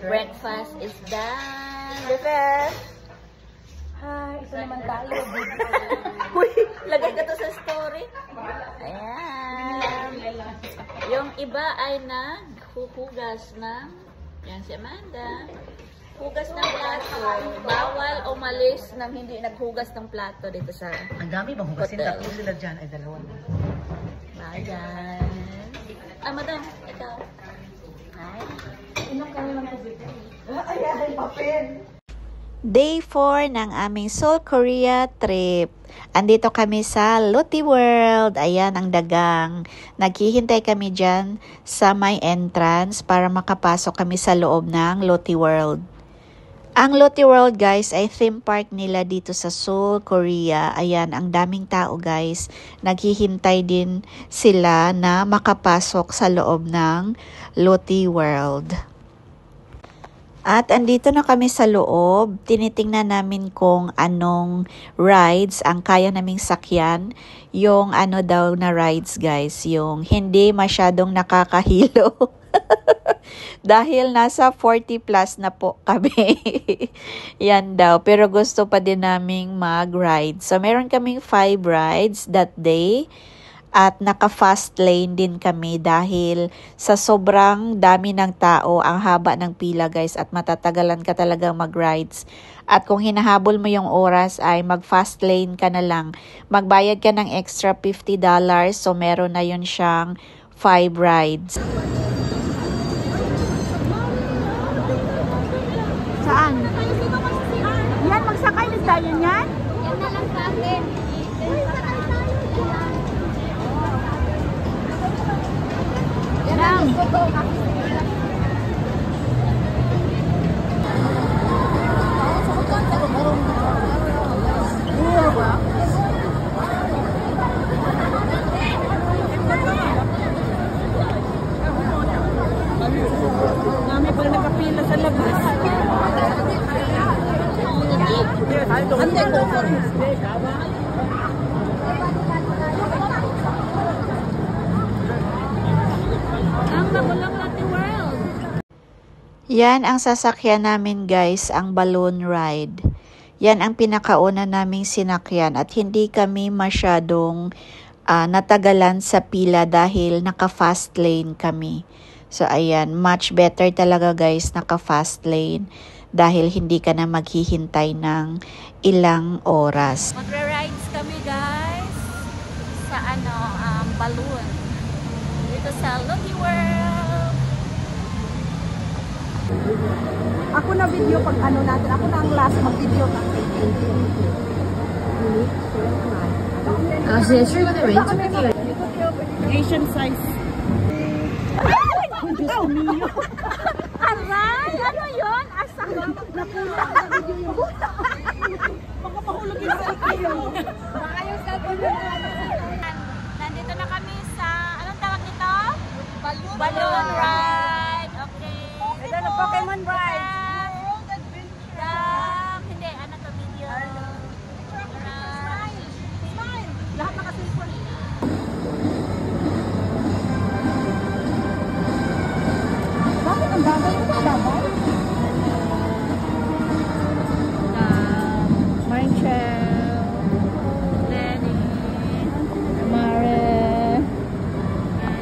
Breakfast is done. Bebe! Hi, ito naman tayo. Uy, lagay ka to sa story. Ayan. Yung iba ay naghuhugas ng, yan si Amanda, hugas ng plato. Bawal umalis nang hindi naghugas ng plato dito sa Ang dami bang hugasin? hotel. Tatlo sila dyan. Ay, dalawa na. Ayan. Ah, madam, ikaw. Hi. Inom kami ng tubig. Ayan, papel. Day 4 ng aming Seoul, Korea trip. Andito kami sa Lotte World. Ayan ang dagang. Naghihintay kami dyan sa may entrance para makapasok kami sa loob ng Lotte World. Ang Lotte World guys ay theme park nila dito sa Seoul, Korea. Ayan, ang daming tao guys. Naghihintay din sila na makapasok sa loob ng Lotte World. At andito na kami sa loob, tinitingnan namin kung anong rides ang kaya naming sakyan. Yung ano daw na rides guys, yung hindi masyadong nakakahilo. Dahil nasa 40 plus na po kami. Yan daw, pero gusto pa din naming mag-ride. So meron kaming 5 rides that day. At naka-fast lane din kami dahil sa sobrang dami ng tao, ang haba ng pila guys at matatagalan ka talagang mag-rides. At kung hinahabol mo yung oras ay mag-fast lane ka na lang. Magbayad ka ng extra $50 so meron na yun siyang 5 rides. Saan? Yan, magsakay na tayo yan? Yan na lang sa akin. Lang. Kami pag nakapila sa labas. Hantay ko po. Yan ang sasakyan namin guys, ang balloon ride. Yan ang pinakauna naming sinakyan at hindi kami masyadong natagalan sa pila dahil naka-fast lane kami. So ayan, much better talaga guys naka-fast lane dahil hindi ka na maghihintay ng ilang oras. Magra-rides kami guys sa balloon. Dito sa Lotte World. Ako na video pag ano natin. Ako na ang last mag-video natin. Sure ko na rin. Asian size. Aray! Ano yun? Asa ka? Makapahulog yung cellphone mo. Nandito na kami sa, anong tawag nito? Balloon ride. Okay. Ito na Pokemon ride. Hindi, ano to video? Lahat naka-cellphone. Bakit ang bagay mo ba? Bagay? Mindshell, Lenny, Mare.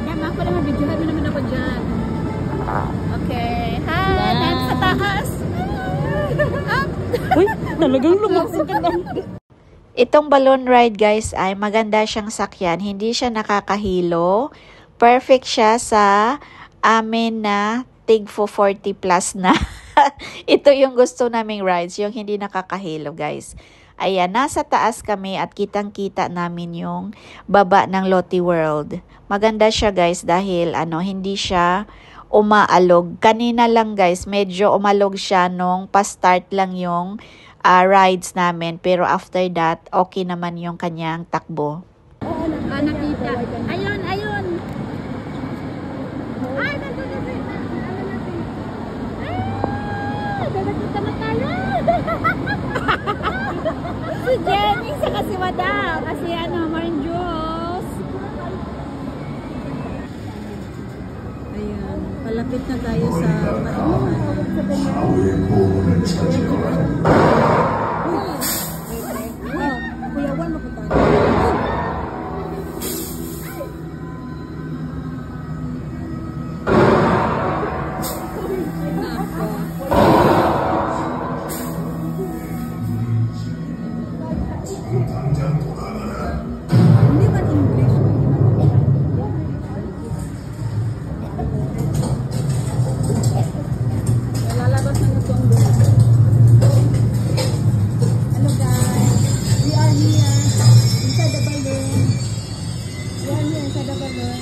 Yan, ako naman, videohan mo naman ako dyan. Okay, hi! Yan sa taas! Uy, talagang lumaksin ka na. Itong balloon ride guys ay maganda siyang sakyan, hindi siya nakakahilo. Perfect siya sa amin na tig 40 plus na. Ito yung gusto naming rides, yung hindi nakakahilo guys. Ayan, nasa taas kami at kitang-kita namin yung baba ng Lotte World. Maganda siya guys dahil hindi siya umaalog. Kanina lang guys, medyo umalog siya nung pa-start lang yung rides namin. Pero after that, okay naman yung kanyang takbo. Nakita. Ayun, ayun. Ay, nandun na rin. Nakita na tayo. Si Jenny, saka si Madam. Kasi Marin Jules. Ayan. malapit na tayo sa katotohanan. Kuya Juan, mapunta na. Hindi man English. Lalabas na itong hello guys, we are here inside the balloon. We are here inside the balloon.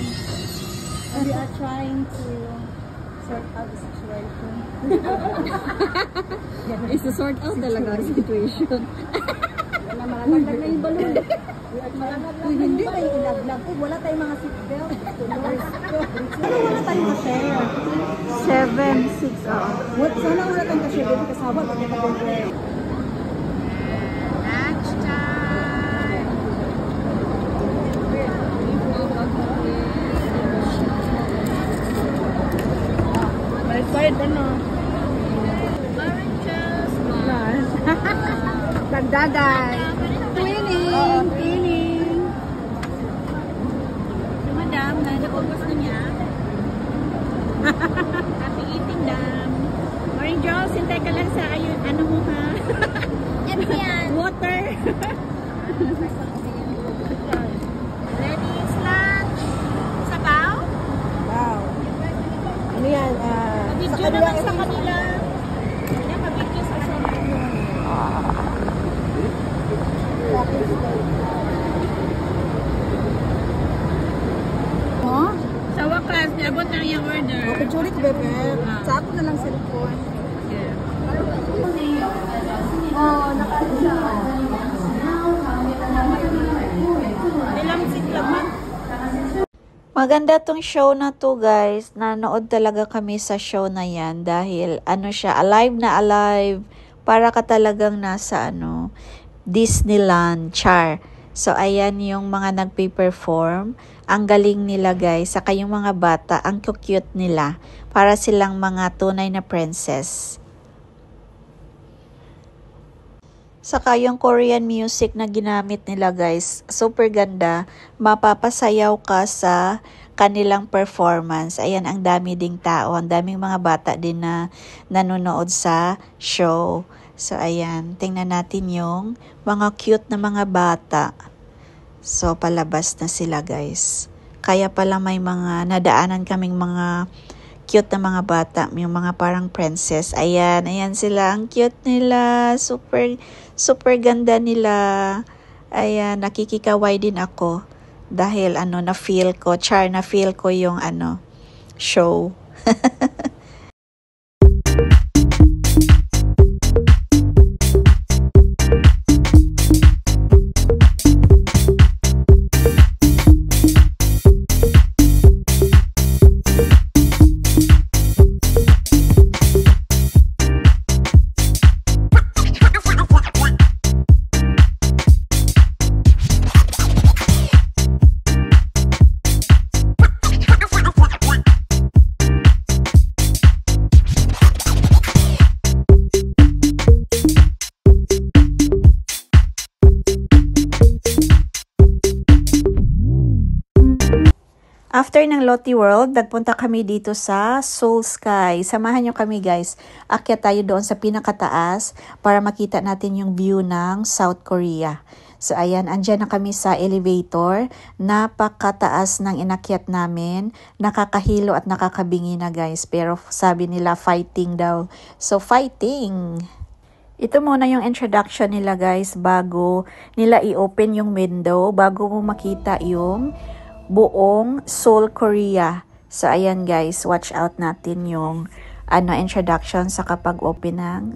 And we are trying to sort out the situation. It's to sort out talaga the situation. Malalaglag na yung balloon. Kung hindi tayo ilaglag, wala tayong mga seatbelt. Ano wala tayong ka-share? 7, 6, What? Sana wala tayong ka-share dito kasama. Lunch time! Quiet ba no? Oranges! Dagdagan! Cleaning! Cleaning! Si Madam, naubos na niya. Happy eating, Dam. Morning, Joel. Sintay ka lang sa ayun. Ano mo ha? Yan yan. Water. Ready is lunch. Sabaw? Wow! Ano yan? Video naman sa kanila. Yan, pa-video sa kanila. Huh? Sa wakas, niabot na yung order. Picture ko, bebe. Sa ako na lang cellphone. Yeah. Oh, nakasya. Nilamsik naman. Maganda tong show na to guys. Nanood talaga kami sa show na yan dahil ano siya, alive na alive. Para ka talagang nasa Disneyland, char. So ayan yung mga nagpe-perform. Ang galing nila guys. Saka yung mga bata, ang cute nila. Para silang mga tunay na princess. Saka yung Korean music na ginamit nila guys, super ganda. Mapapasayaw ka sa kanilang performance. Ayan, ang dami ding tao. Ang daming mga bata din na nanonood sa show. So ayan, tingnan natin yung mga cute na mga bata. So palabas na sila guys. Kaya pala may mga nadaanan kaming mga cute na mga bata, yung mga parang princess. Ayan, ayan sila. Ang cute nila. Super ganda nila. Ayan, nakikikaway din ako. Dahil na-feel ko, na-feel ko yung show. After ng Lotte World, nagpunta kami dito sa Seoul Sky. Samahan nyo kami guys. Akyat tayo doon sa pinakataas para makita natin yung view ng South Korea. So ayan, andyan na kami sa elevator. Napakataas ng inakyat namin. Nakakahilo at nakakabingi na guys. Pero sabi nila fighting daw. So fighting! Ito muna yung introduction nila guys bago nila i-open yung window. Bago mo makita yung buong Seoul, Korea. So, ayan guys, watch out natin yung introduction sa kapag open ng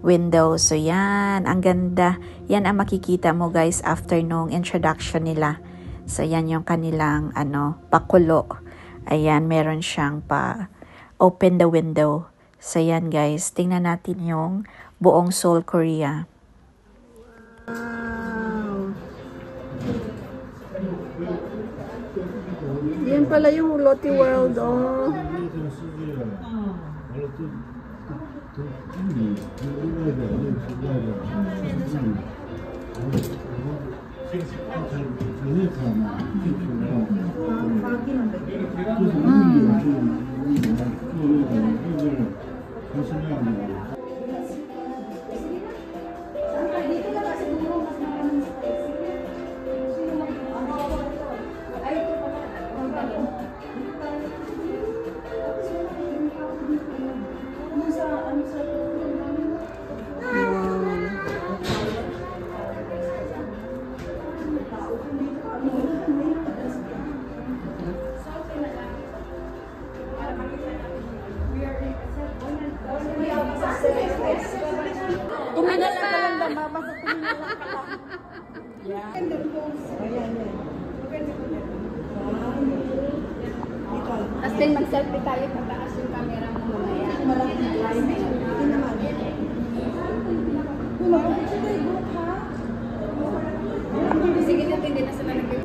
window. So, yan, ang ganda. Yan ang makikita mo guys after nung introduction nila. So, yan yung kanilang, pakulo. Ayan, meron siyang open the window. So, yan guys, tingnan natin yung buong Seoul, Korea. Yan pala yung Lotte World, oh. Tuminala ka lang ba? Basta tuminala ka lang. Yan. Tapos din mag-selfie tayo, pataas yung camera mo mamaya. Malaking line. Hindi naman. Sige natin din na sila nag-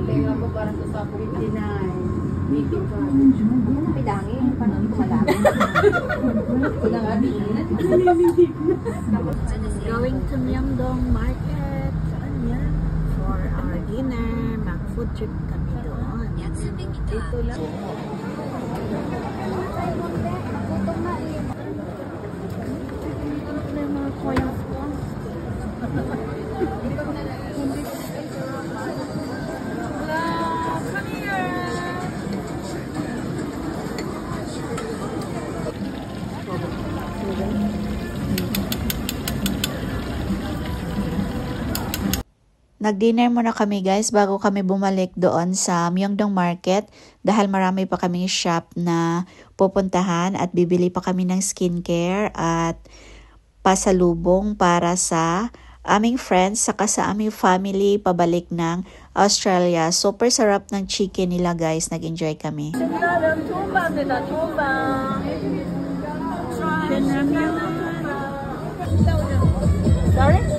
Kaya po para sa top 59. Pidangin, paano kumalami? Una nga, Going to Myeongdong Market. Saan yan? For our dinner. Mag-food trip kami doon. Dito lang. Ano yung mga coins ko? Come here! Nag-dinner muna kami guys bago kami bumalik doon sa Myeongdong Market dahil marami pa kaming shop na pupuntahan at bibili pa kami ng skincare at pasalubong para sa aming friends saka sa aming family pabalik ng Australia. Super sarap ng chicken nila guys. Nag-enjoy kami. Sorry?